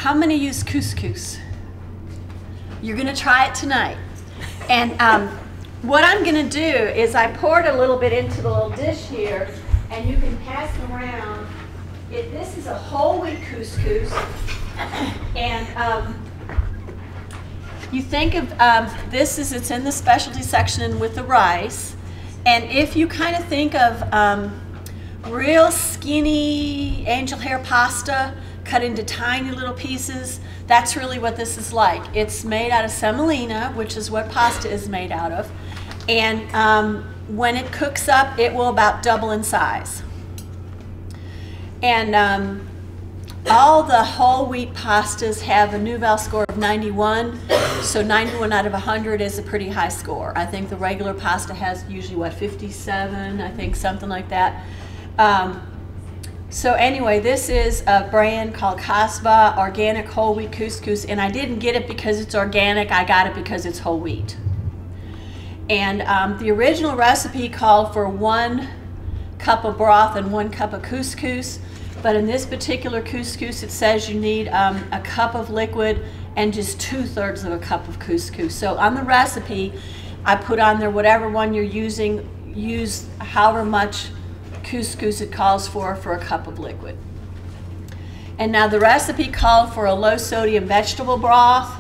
how many use couscous? You're gonna try it tonight. And what I'm gonna do is I poured a little bit into the little dish here, and you can pass them around. This is a whole wheat couscous, and you think of this as it's in the specialty section with the rice, and if you kind of think of real skinny angel hair pasta cut into tiny little pieces, that's really what this is like. It's made out of semolina, which is what pasta is made out of, and when it cooks up, it will about double in size. And all the whole wheat pastas have a NuVal score of 91, so 91 out of 100 is a pretty high score. I think the regular pasta has usually, what, 57, I think, something like that. So anyway, this is a brand called Couscous Organic Whole Wheat Couscous, and I didn't get it because it's organic, I got it because it's whole wheat. And the original recipe called for 1 cup of broth and 1 cup of couscous. But in this particular couscous, it says you need a cup of liquid and just 2/3 of a cup of couscous. So on the recipe, I put on there whatever one you're using, use however much couscous it calls for a cup of liquid. And now the recipe called for a low sodium vegetable broth,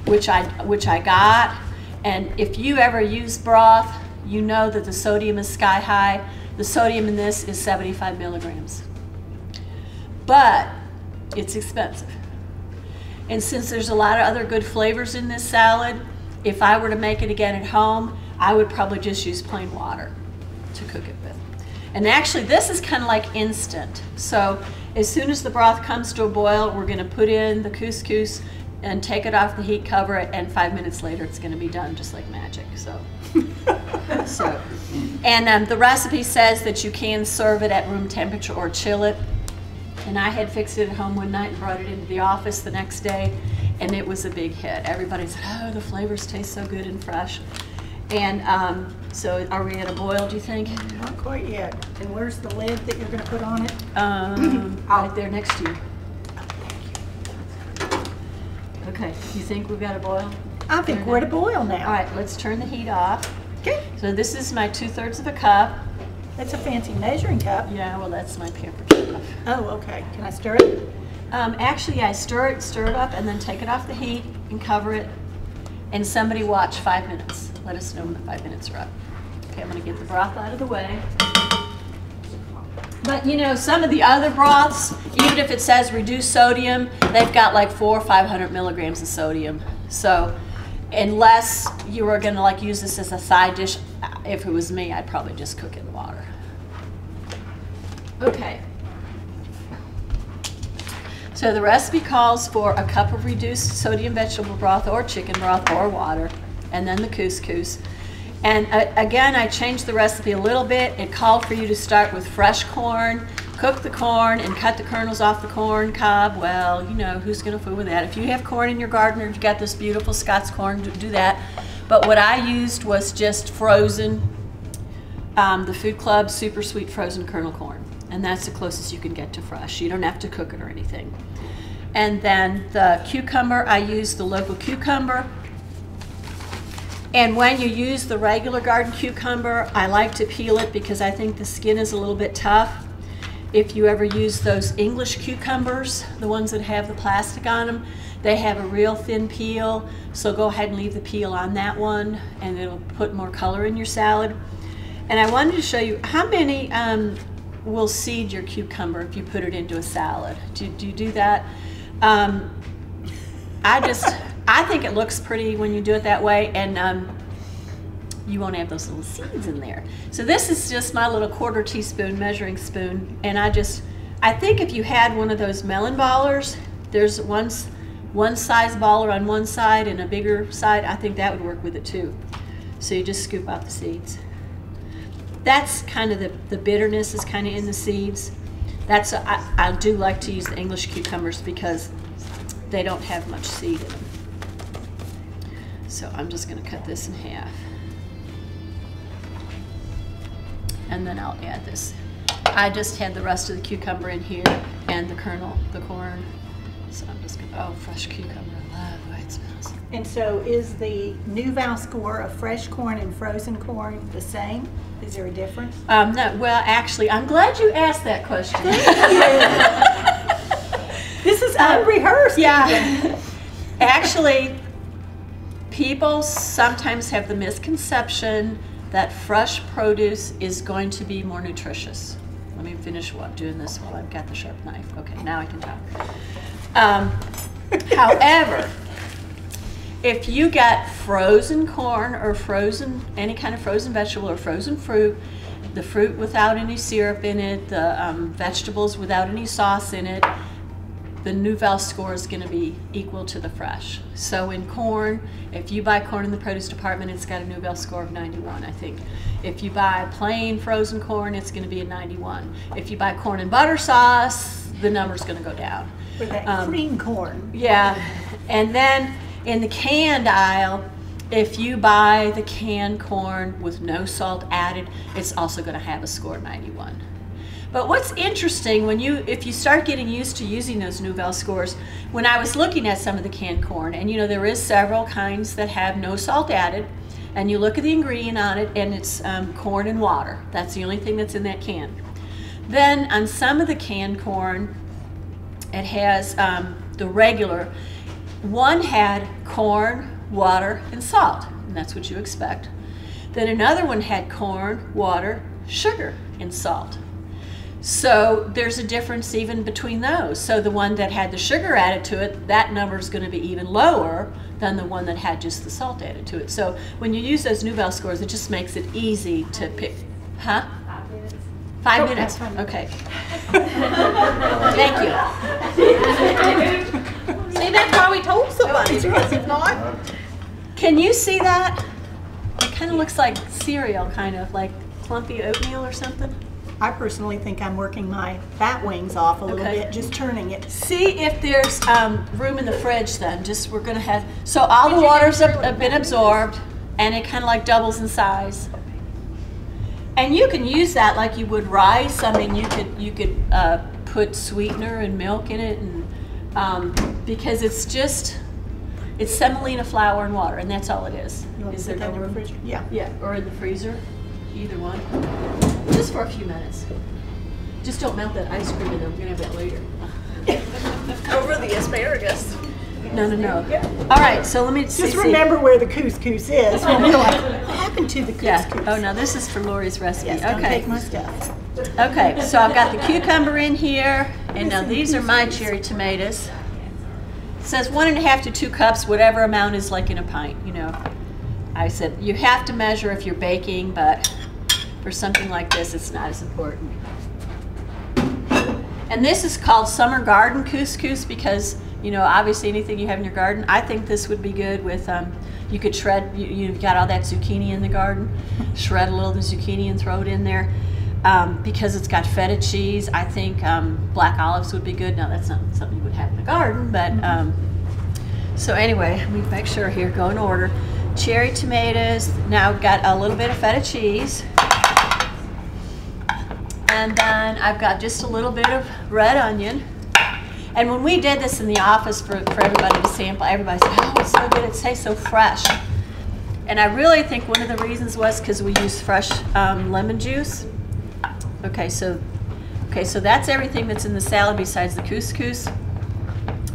which I got. And if you ever use broth, you know that the sodium is sky high. The sodium in this is 75 milligrams. But it's expensive. And since there's a lot of other good flavors in this salad, if I were to make it again at home, I would probably just use plain water to cook it with. And actually, this is kind of like instant. So as soon as the broth comes to a boil, we're going to put in the couscous and take it off the heat, cover it, and 5 minutes later it's going to be done just like magic. And the recipe says that you can serve it at room temperature or chill it. And I had fixed it at home one night and brought it into the office the next day, and it was a big hit. Everybody said, oh, the flavors taste so good and fresh. And so are we at a boil, do you think? Not quite yet. And where's the lid that you're going to put on it? Right there next to you. Okay, you think we've got a boil? I think we're at a boil now. All right, let's turn the heat off. Okay. So this is my 2/3 of a cup. That's a fancy measuring cup. Yeah, well, that's my pampered cup. Oh, okay. Can I stir it? Actually, I stir it up, and then take it off the heat and cover it. And somebody watch 5 minutes. Let us know when the 5 minutes are up. Okay, I'm going to get the broth out of the way. But you know, some of the other broths, even if it says reduced sodium, they've got like 400 or 500 milligrams of sodium. So unless you were going to like use this as a side dish, if it was me, I'd probably just cook it in water. Okay. So the recipe calls for a cup of reduced sodium vegetable broth or chicken broth or water, and then the couscous. And again, I changed the recipe a little bit. It called for you to start with fresh corn, cook the corn, and cut the kernels off the corn cob. Well, you know, who's going to fool with that? If you have corn in your garden or you've got this beautiful Scots corn, do that. But what I used was just frozen, the Food Club super sweet frozen kernel corn. And that's the closest you can get to fresh. You don't have to cook it or anything. And then the cucumber, I used the local cucumber. And when you use the regular garden cucumber, I like to peel it because I think the skin is a little bit tough. If you ever use those English cucumbers, the ones that have the plastic on them, they have a real thin peel. So go ahead and leave the peel on that one, and it'll put more color in your salad. And I wanted to show you how many will seed your cucumber if you put it into a salad. Do you do that? I think it looks pretty when you do it that way, and you won't have those little seeds in there. So this is just my little 1/4 teaspoon measuring spoon, and I think if you had one of those melon ballers, there's one size baller on one side and a bigger side, I think that would work with it too. So you just scoop out the seeds. That's kind of the bitterness is kind of in the seeds. I do like to use the English cucumbers because they don't have much seed in them. So I'm just going to cut this in half. And then I'll add this. I just had the rest of the cucumber in here and the kernel, the corn. So I'm just gonna, oh, fresh cucumber, I love the way it smells. And so is the NuVal score of fresh corn and frozen corn the same? Is there a difference? No, well, actually, I'm glad you asked that question. This is unrehearsed. Yeah. Actually, people sometimes have the misconception that fresh produce is going to be more nutritious. Let me finish doing this while I've got the sharp knife. Okay, now I can talk. However, if you get frozen corn or any kind of frozen vegetable or frozen fruit, the fruit without any syrup in it, the vegetables without any sauce in it, the NuVal score is going to be equal to the fresh. So in corn, if you buy corn in the produce department, it's got a NuVal score of 91, I think. If you buy plain frozen corn, it's going to be a 91. If you buy corn and butter sauce, the number's going to go down. For that cream corn. Yeah, and then in the canned aisle, if you buy the canned corn with no salt added, it's also going to have a score of 91. But what's interesting, if you start getting used to using those NuVal scores, when I was looking at some of the canned corn, and there is several kinds that have no salt added, and you look at the ingredient on it, and it's corn and water. That's the only thing that's in that can. Then on some of the canned corn, it has the regular. One had corn, water, and salt, and that's what you expect. Then another one had corn, water, sugar, and salt. So there's a difference even between those. So the one that had the sugar added to it, that number is going to be even lower than the one that had just the salt added to it. So when you use those NuVal scores, it just makes it easy to pick. Huh? 5 minutes. 5 minutes. Okay. Thank you. See, that's why we told somebody, because if not. Can you see that? It kind of looks like cereal, kind of like clumpy oatmeal or something. I personally think I'm working my bat wings off a little bit, just turning it. See if there's room in the fridge then. We're going to have, so all the waters have been absorbed and it kind of like doubles in size. And you can use that like you would rice. I mean, you could put sweetener and milk in it, and because it's semolina flour and water, and that's all it is. Is there no room? Yeah. Yeah, or in the freezer, either one. Just for a few minutes. Just don't melt that ice cream in there. We're going to have that later. Over the asparagus. No. Yeah. All right, so let me just remember where the couscous is. When you're like, what happened to the couscous? Yeah. Oh, no, this is for Lori's recipe. Yes, okay. don't take my stuff. Okay, so I've got the cucumber in here, and now these are my cherry tomatoes. It says 1.5 to 2 cups, whatever amount is like in a pint. I said you have to measure if you're baking, but for something like this, it's not as important. And this is called summer garden couscous because, obviously anything you have in your garden. I think this would be good with, you could shred, you've got all that zucchini in the garden, shred a little of the zucchini and throw it in there. Because it's got feta cheese, I think black olives would be good. Now that's not something you would have in the garden, but so anyway, let me make sure here, go in order. Cherry tomatoes, now I've got a little bit of feta cheese. And then I've got just a little bit of red onion. And when we did this in the office for everybody to sample, everybody said, oh, it's so good, it tastes so fresh. And I really think one of the reasons was because we used fresh lemon juice. Okay, so that's everything that's in the salad besides the couscous.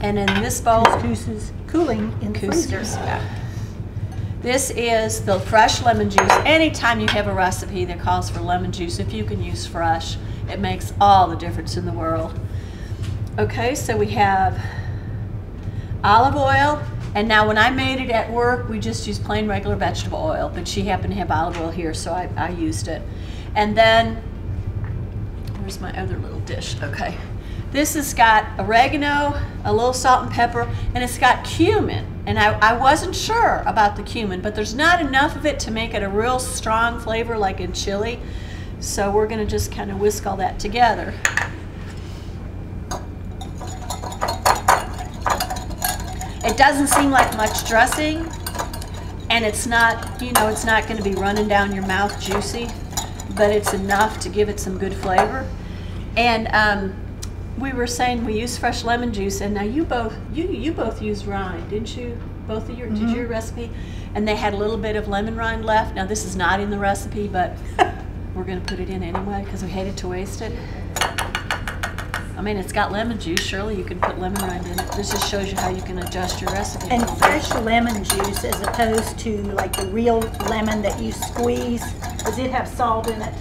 And in this bowl, Couscous is cooling in the freezer. Yeah. This is the fresh lemon juice. Anytime you have a recipe that calls for lemon juice, if you can use fresh, it makes all the difference in the world. Okay, so we have olive oil. And now when I made it at work, we just used plain regular vegetable oil, but she happened to have olive oil here, so I used it. And then, where's my other little dish? Okay. This has got oregano, a little salt and pepper, and it's got cumin. And I wasn't sure about the cumin, but there's not enough of it to make it a real strong flavor like in chili. So we're gonna just kind of whisk all that together. It doesn't seem like much dressing, and it's not, it's not gonna be running down your mouth juicy, but it's enough to give it some good flavor. And we were saying we use fresh lemon juice, and now you both used rind, didn't you? Both of your did your recipe, and they had a little bit of lemon rind left. Now this is not in the recipe, but we're going to put it in anyway because we hated to waste it. I mean, it's got lemon juice. Surely you can put lemon rind in it. This just shows you how you can adjust your recipe. And fresh lemon juice as opposed to like the real lemon that you squeeze. Does it have salt in it?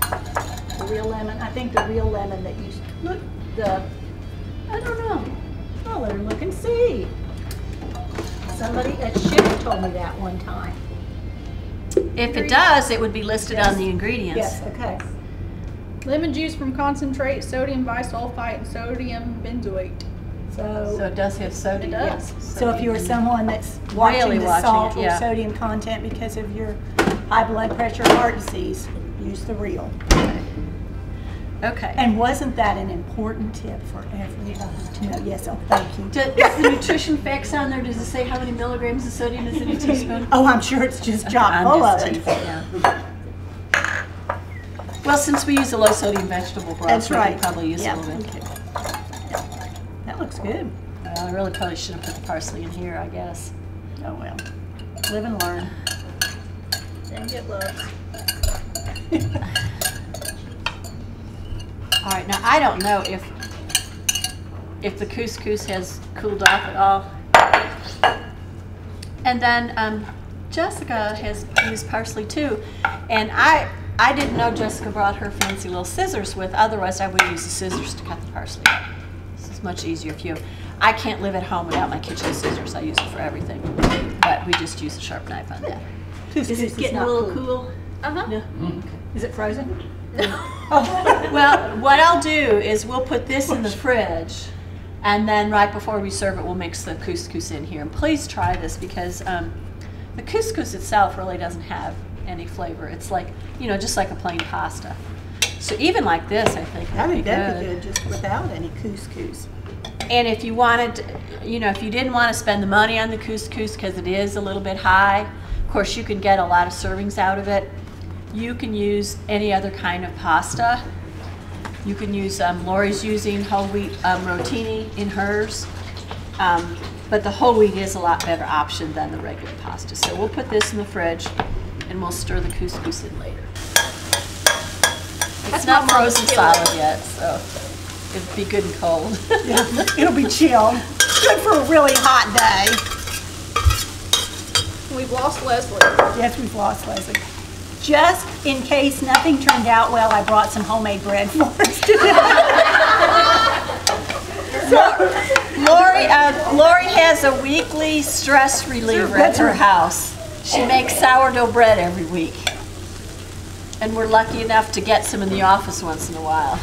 The real lemon? I think the real lemon that you look I don't know. I'll let her look and see. Somebody at Ship told me that one time. If it does, it would be listed Yes. on the ingredients. Yes, okay. Lemon juice from concentrate, sodium bisulfite, and sodium benzoate. So it does have sodium. It does. Yes. So if you're someone that's watching Really the watching salt it, or yeah. sodium content because of your high blood pressure or heart disease, use the real. Okay. And wasn't that an important tip for everybody to know? Yes, oh, thank you. Is the nutrition facts on there? Does it say how many milligrams of sodium is in a teaspoon? Oh, I'm sure it's just chock I'm full of just it. teasing, yeah. Well, since we use a low sodium vegetable broth, That's we right. could probably use Yeah. a little bit too. That looks good. I really probably should have put the parsley in here, I guess. Oh, well. Live and learn. Then get love. All right, now I don't know if the couscous has cooled off at all. And then Jessica has used parsley too, and I didn't know Jessica brought her fancy little scissors with. Otherwise, I would use the scissors to cut the parsley. This is much easier if you. I can't live at home without my kitchen scissors. I use it for everything, but we just use a sharp knife on that. Is Is it getting a little cool? Uh-huh. No. Is it frozen? Well, what I'll do is we'll put this in the fridge, and then right before we serve it, we'll mix the couscous in here. And please try this because the couscous itself really doesn't have any flavor. It's like, you know, just like a plain pasta. So even like this, I think I would be think that'd be good. good just without any couscous. And if you wanted, you know, if you didn't want to spend the money on the couscous because it is a little bit high, of course you can get a lot of servings out of it. You can use any other kind of pasta. You can use, Lori's using whole wheat rotini in hers. But the whole wheat is a lot better option than the regular pasta. So we'll put this in the fridge and we'll stir the couscous in later. It's not frozen solid yet, so it'll be good and cold. Yeah, it'll be chilled. Good for a really hot day. We've lost Leslie. Yes, we've lost Leslie. Just in case nothing turned out well, I brought some homemade bread for us today. Lori has a weekly stress reliever at her house. She makes sourdough bread every week. And we're lucky enough to get some in the office once in a while.